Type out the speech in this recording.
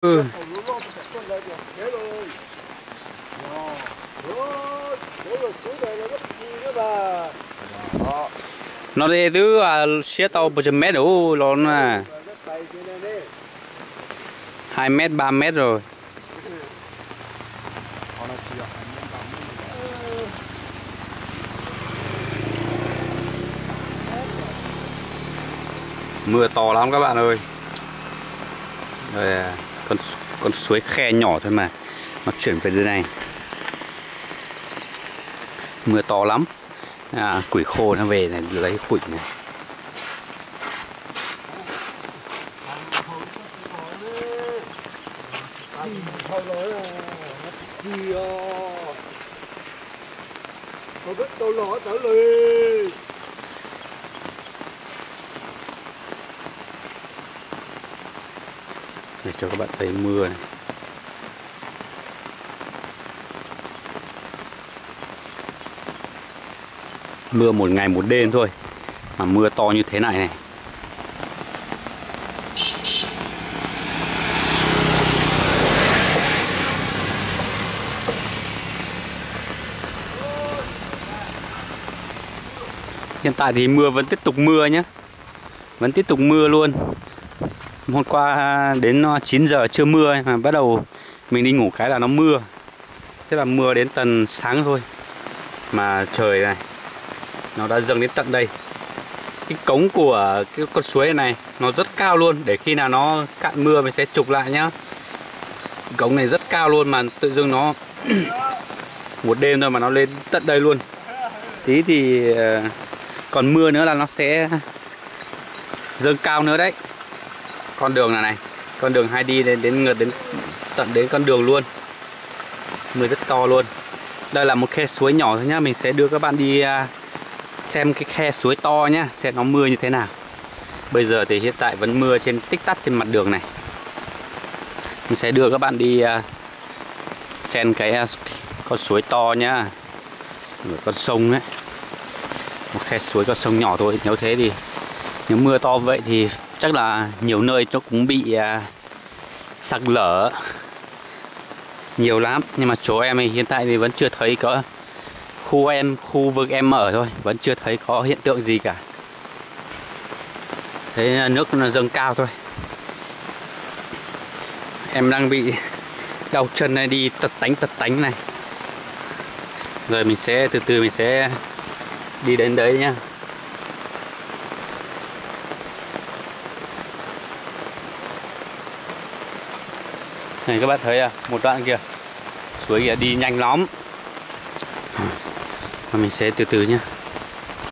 Ừ. Nó đi từ xe tàu 100 mét đủ lớn à, 2 mét 3 mét rồi. Mưa to lắm các bạn ơi. Đây, con suối khe nhỏ thôi mà nó chuyển về dưới này. Mưa to lắm. Củi khô nó về này, lấy củi này. Để cho các bạn thấy mưa này. Mưa một ngày một đêm thôi mà mưa to như thế này này. Hiện tại thì mưa vẫn tiếp tục mưa nhé. Vẫn tiếp tục mưa luôn. Hôm qua đến 9 giờ chưa mưa mà bắt đầu mình đi ngủ cái là nó mưa. Thế là mưa đến tận sáng thôi. Mà trời này nó đã dâng đến tận đây. Cái cống của cái con suối này nó rất cao luôn. Để khi nào nó cạn mưa mình sẽ trục lại nhá. Cống này rất cao luôn mà tự dưng nó một đêm thôi mà nó lên tận đây luôn. Tí thì còn mưa nữa là nó sẽ dâng cao nữa đấy. Con đường này con đường hay đi đến ngược đến tận đến con đường luôn. Mưa rất to luôn. Đây là một khe suối nhỏ thôi nhá, mình sẽ đưa các bạn đi xem cái khe suối to nhá, xem nó mưa như thế nào. Bây giờ thì hiện tại vẫn mưa trên tích tắc trên mặt đường này. Mình sẽ đưa các bạn đi xem cái con suối to nhá, con sông ấy. Một khe suối con sông nhỏ thôi. Nếu thế thì nếu mưa to vậy thì chắc là nhiều nơi nó cũng bị sạt lở nhiều lắm. Nhưng mà chỗ em thì hiện tại thì vẫn chưa thấy có, khu vực em ở thôi, vẫn chưa thấy có hiện tượng gì cả. Thế nước nó dâng cao thôi. Em đang bị đau chân này, đi tật tánh này. Rồi mình sẽ từ từ mình sẽ đi đến đấy nhá. Này các bạn thấy à, một đoạn kìa, suối kìa, đi nhanh lắm. Và mình sẽ từ từ nhá.